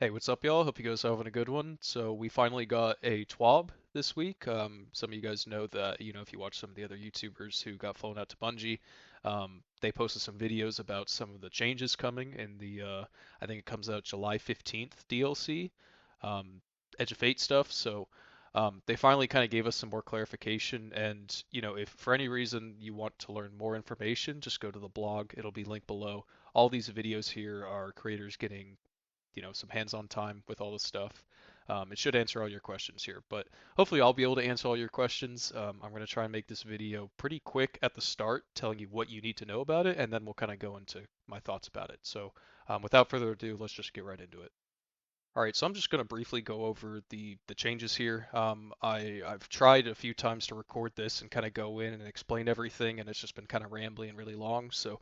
Hey, what's up, y'all? Hope you guys are having a good one. So we finally got a TWAB this week. Some of you guys know that, if you watch some of the other YouTubers who got flown out to Bungie, they posted some videos about some of the changes coming in I think it comes out July 15th DLC, um, Edge of Fate stuff. So they finally kind of gave us some more clarification. And, if for any reason you want to learn more information, just go to the blog. It'll be linked below. All these videos here are creators getting some hands-on time with all this stuff. It should answer all your questions here, but hopefully I'll be able to answer all your questions. I'm going to try and make this video pretty quick at the start, telling you what you need to know about it, and then we'll kind of go into my thoughts about it. So without further ado, let's just get right into it. All right, so I'm just going to briefly go over the changes here. I've tried a few times to record this and kind of go in and explain everything, and it's just been kind of rambly and really long. So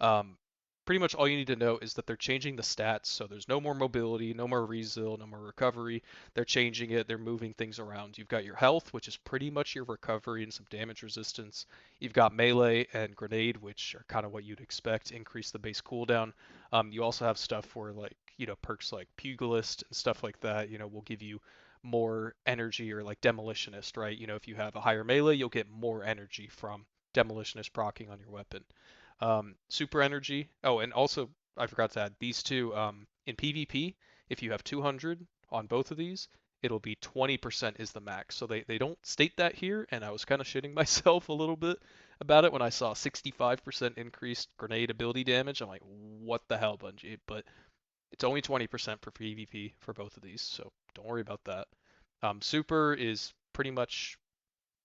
um, pretty much all you need to know is that they're changing the stats. So there's no more mobility, no more resil, no more recovery. They're changing it. They're moving things around. You've got your health, which is pretty much your recovery and some damage resistance. You've got melee and grenade, which are kind of what you'd expect, increase the base cooldown. You also have stuff for like, perks like pugilist and stuff like that, will give you more energy, or like demolitionist, right? If you have a higher melee, you'll get more energy from demolitionist proccing on your weapon. Super energy. Oh, and also I forgot to add these two. In PvP, if you have 200 on both of these, it'll be 20% is the max. So they don't state that here, and I was kind of shitting myself a little bit about it when I saw 65% increased grenade ability damage. I'm like, what the hell, Bungie? But it's only 20% for PvP for both of these, so don't worry about that. Super is pretty much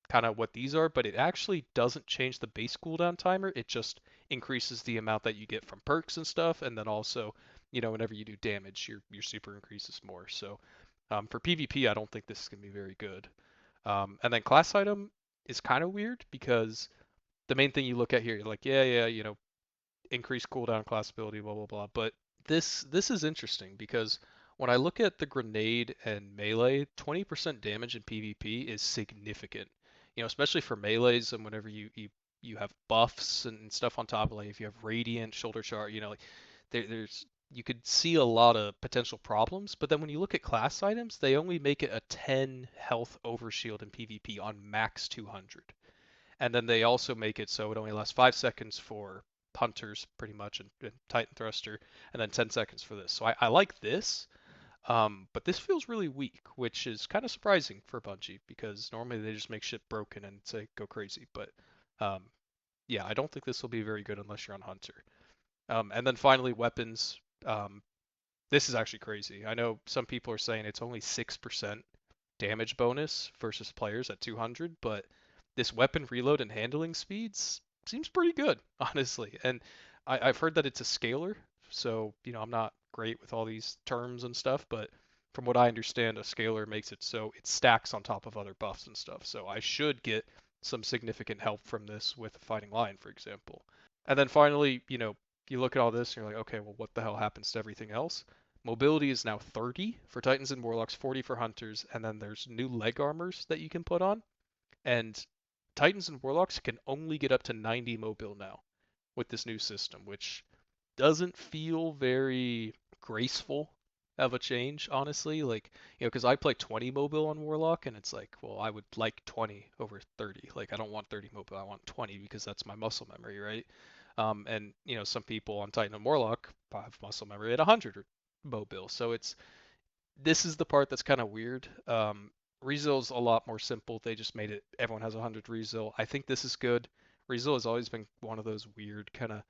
kind of what these are, but it actually doesn't change the base cooldown timer. It just increases the amount that you get from perks and stuff, and then also, whenever you do damage, your super increases more. So for PvP, I don't think this is gonna be very good. And then class item is kind of weird because the main thing you look at here, you're like, yeah, yeah, increase cooldown, class ability, blah blah blah. But this is interesting because when I look at the grenade and melee, 20% damage in PvP is significant. Especially for melees and whenever you have buffs and stuff on top, like if you have radiant, shoulder chart, like there's you could see a lot of potential problems. But then when you look at class items, they only make it a 10 health overshield in PvP on max 200. And then they also make it so it only lasts 5 seconds for hunters, pretty much, and Titan Thruster, and then 10 seconds for this. So I like this, but this feels really weak, which is kind of surprising for Bungie because normally they just make shit broken and say go crazy. But um, yeah, I don't think this will be very good unless you're on Hunter. And then finally, weapons. Um, this is actually crazy. I know some people are saying it's only 6% damage bonus versus players at 200, but this weapon reload and handling speeds seems pretty good, honestly. And I've heard that it's a scaler, so I'm not great with all these terms and stuff, but from what I understand, a scaler makes it so it stacks on top of other buffs and stuff. So I should get some significant help from this with Fighting Lion, for example. And then finally, you look at all this and you're like, okay, well, what the hell happens to everything else? Mobility is now 30 for Titans and Warlocks, 40 for Hunters, and then there's new leg armors that you can put on. And Titans and Warlocks can only get up to 90 mobile now with this new system, which doesn't feel very graceful of a change, honestly. Like, because I play 20 mobile on Warlock, and it's like, well, I would like 20 over 30. Like, I don't want 30 mobile, I want 20 because that's my muscle memory, right? And some people on Titan and Warlock have muscle memory at 100 mobile, so this is the part that's kind of weird. Rezil's a lot more simple. They just made it everyone has 100 Rezil. I think this is good. Rezil has always been one of those weird kind of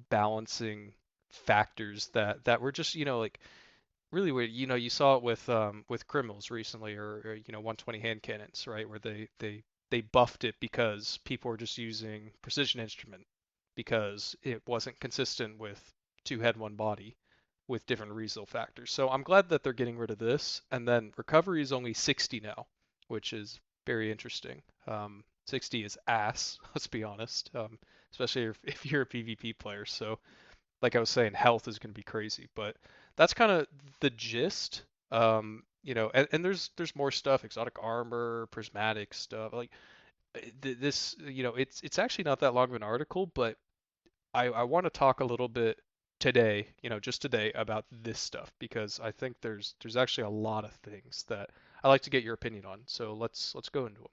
balancing factors that were just like really weird. You saw it with criminals recently, or 120 hand cannons, right, where they buffed it because people were just using precision instrument because it wasn't consistent with two head one body with different resil factors. So I'm glad that they're getting rid of this. And then recovery is only 60 now, which is very interesting. 60 is ass, let's be honest, especially if you're a PvP player. So like I was saying, health is going to be crazy. But that's kind of the gist. And there's more stuff, exotic armor, prismatic stuff. Like this, it's actually not that long of an article, but I want to talk a little bit today, just today about this stuff because I think there's actually a lot of things that I like to get your opinion on. So let's go into them.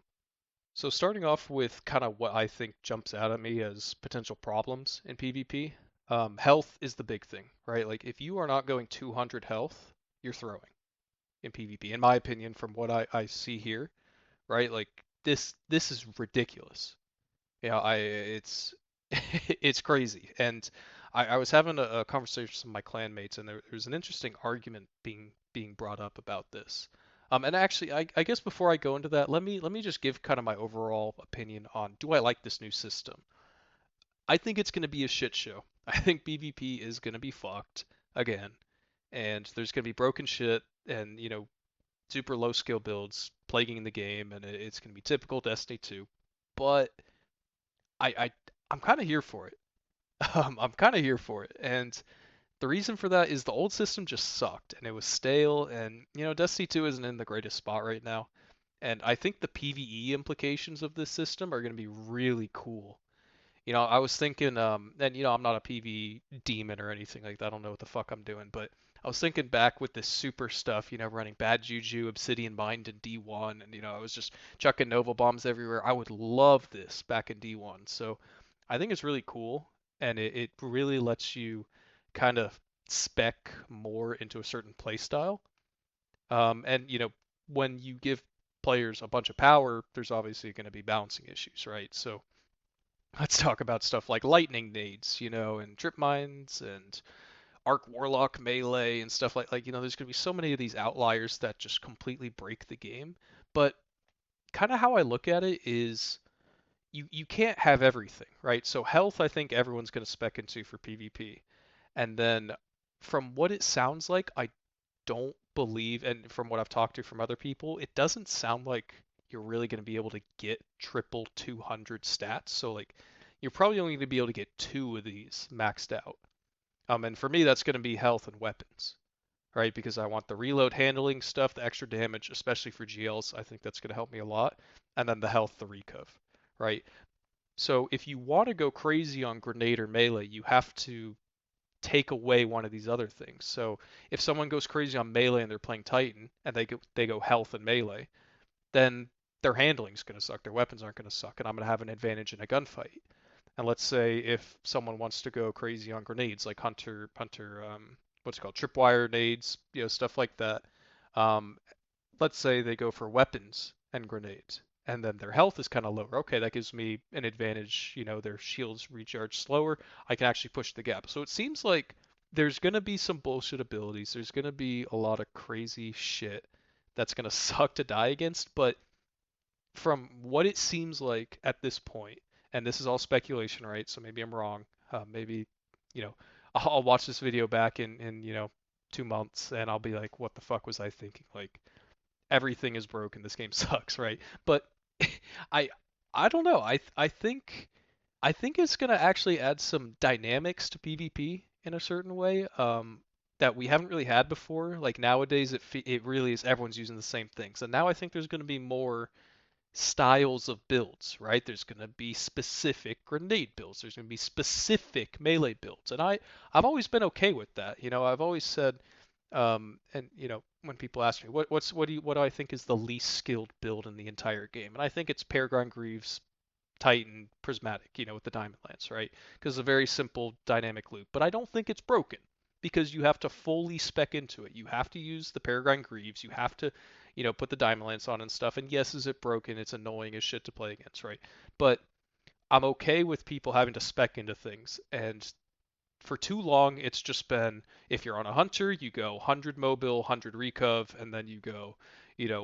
So starting off with kind of what I think jumps out at me as potential problems in PvP, health is the big thing, right? Like if you are not going 200 health, you're throwing in PvP. In my opinion, from what I see here, right? Like this is ridiculous. It's it's crazy. And I was having a conversation with some of my clanmates, and there's an interesting argument being brought up about this. And actually, I guess before I go into that, let me just give kind of my overall opinion on do I like this new system? I think it's going to be a shit show. I think PvP is going to be fucked again, and there's going to be broken shit and super low skill builds plaguing the game, and it's going to be typical Destiny 2. But I, I I'm kind of here for it. I'm kind of here for it, and the reason for that is the old system just sucked and it was stale, and Destiny 2 isn't in the greatest spot right now. And I think the PvE implications of this system are going to be really cool. I was thinking, and I'm not a PvE demon or anything like that. I don't know what the fuck I'm doing, but I was thinking back with this super stuff, running Bad Juju, Obsidian Mind in D1, and I was just chucking Nova bombs everywhere. I would love this back in D1. So I think it's really cool, and it really lets you kind of spec more into a certain play style. And when you give players a bunch of power, there's obviously going to be balancing issues, right? So let's talk about stuff like lightning nades, and trip mines and arc warlock melee and stuff there's going to be so many of these outliers that just completely break the game. But kind of how I look at it is you can't have everything, right? So health, I think everyone's going to spec into for PvP. And then from what it sounds like, I don't believe, and from what I've talked to from other people, it doesn't sound like you're really going to be able to get triple 200 stats. So like you're probably only going to be able to get two of these maxed out. And for me, that's going to be health and weapons, right? Because I want the reload handling stuff, the extra damage, especially for GLs. I think that's going to help me a lot. And then the health, the recov, right? So if you want to go crazy on grenade or melee, you have to take away one of these other things. So if someone goes crazy on melee and they're playing Titan and they go health and melee, then their handling's going to suck. Their weapons aren't going to suck, and I'm going to have an advantage in a gunfight. And let's say if someone wants to go crazy on grenades, like what's it called, tripwire nades, stuff like that. Um, let's say they go for weapons and grenades, and then their health is kind of lower. Okay, that gives me an advantage. Their shields recharge slower. I can actually push the gap. So it seems like there's going to be some bullshit abilities. There's going to be a lot of crazy shit that's going to suck to die against. But from what it seems like at this point, and this is all speculation, right? So maybe I'm wrong. Maybe, you know, I'll watch this video back in 2 months and I'll be like, what the fuck was I thinking? Like, everything is broken. This game sucks, right? But I I don't know. I think it's gonna actually add some dynamics to PvP in a certain way, that we haven't really had before. Like nowadays, it really is everyone's using the same things, and now I think there's gonna be more styles of builds, right? There's going to be specific grenade builds. There's going to be specific melee builds, and I've always been okay with that. I've always said, and when people ask me what do I think is the least skilled build in the entire game, and I think it's Peregrine Greaves, Titan, Prismatic, with the Diamond Lance, right? Because it's a very simple dynamic loop, but I don't think it's broken because you have to fully spec into it. You have to use the Peregrine Greaves. You have to, put the Diamond Lance on and stuff. And yes, is it broken? It's annoying as shit to play against, right? But I'm okay with people having to spec into things. And for too long, it's just been if you're on a hunter, you go 100 mobile, 100 recov, and then you go,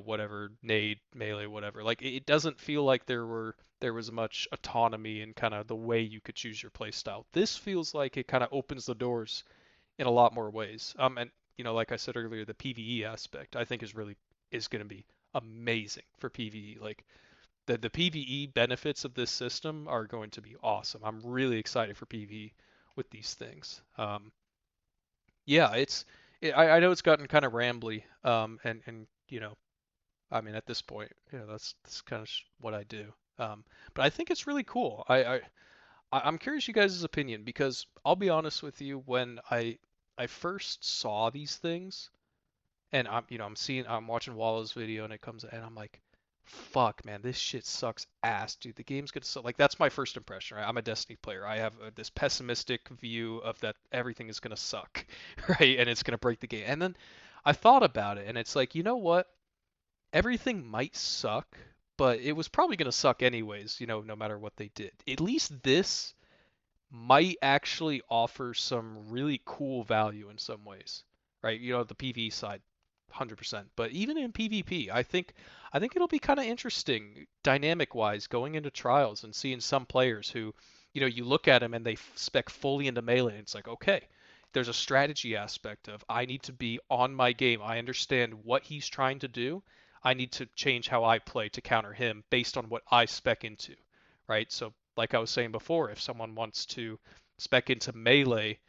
whatever nade, melee, whatever. Like it doesn't feel like there was much autonomy in kind of the way you could choose your play style. This feels like it kind of opens the doors in a lot more ways. And like I said earlier, the PvE aspect I think is going to be amazing for PvE. Like the PvE benefits of this system are going to be awesome. I'm really excited for PvE with these things. Yeah, I know it's gotten kind of rambly, and I mean at this point, that's kind of what I do. But I think it's really cool. I'm curious you guys' opinion because I'll be honest with you, when I first saw these things, and I'm watching Wallow's video and it comes and I'm like, fuck man, this shit sucks ass, dude. The game's gonna suck. Like that's my first impression, right? I'm a Destiny player. I have this pessimistic view of that everything is gonna suck, right? And it's gonna break the game. And then I thought about it and it's like, you know what? Everything might suck, but it was probably gonna suck anyways, no matter what they did. At least this might actually offer some really cool value in some ways, right? The PvE side, 100%. But even in PvP, I think it'll be kind of interesting dynamic wise going into trials and seeing some players who, you look at them and they spec fully into melee. And it's like, okay, there's a strategy aspect of I need to be on my game. I understand what he's trying to do. I need to change how I play to counter him based on what I spec into, right? So like I was saying before, if someone wants to spec into melee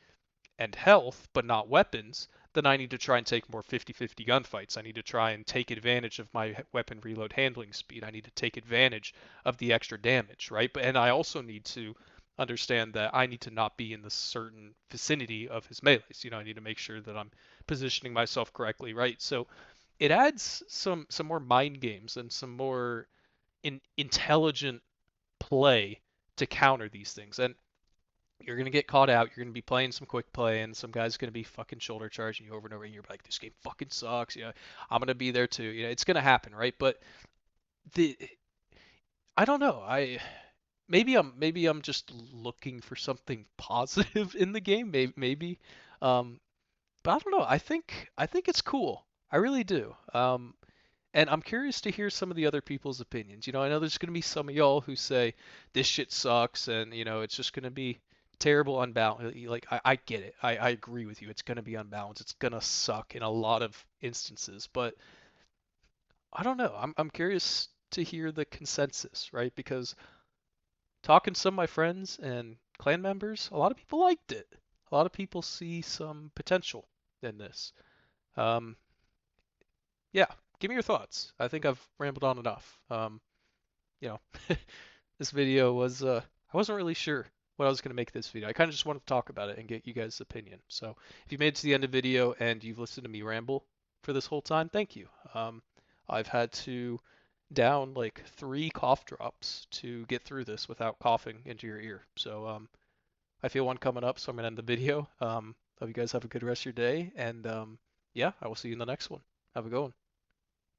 and health, but not weapons, then I need to try and take more 50-50 gunfights. I need to try and take advantage of my weapon reload handling speed. I need to take advantage of the extra damage, right? And I also need to understand that I need to not be in the certain vicinity of his melees. I need to make sure that I'm positioning myself correctly, right? So it adds some more mind games and some more intelligent play to counter these things. And you're gonna get caught out. You're gonna be playing some quick play, and some guy's gonna be fucking shoulder charging you over and over, and you're like, "This game fucking sucks." I'm gonna be there too. It's gonna happen, right? But the I don't know. Maybe I'm just looking for something positive in the game. Maybe. Um, but I don't know. I think it's cool. I really do. And I'm curious to hear some of the other people's opinions. I know there's going to be some of y'all who say this shit sucks and, it's just going to be terrible, unbalanced. Like, I get it. I agree with you. It's going to be unbalanced. It's going to suck in a lot of instances. But I don't know. I'm curious to hear the consensus, right? Because talking to some of my friends and clan members, a lot of people liked it. A lot of people see some potential in this. Um, yeah, give me your thoughts. I think I've rambled on enough. You know, this video was I wasn't really sure what I was going to make this video. I kind of just wanted to talk about it and get you guys' opinion. So if you made it to the end of the video and you've listened to me ramble for this whole time, thank you. I've had to down like 3 cough drops to get through this without coughing into your ear. So I feel one coming up, so I'm going to end the video. Hope you guys have a good rest of your day, and yeah, I will see you in the next one. Have a good one.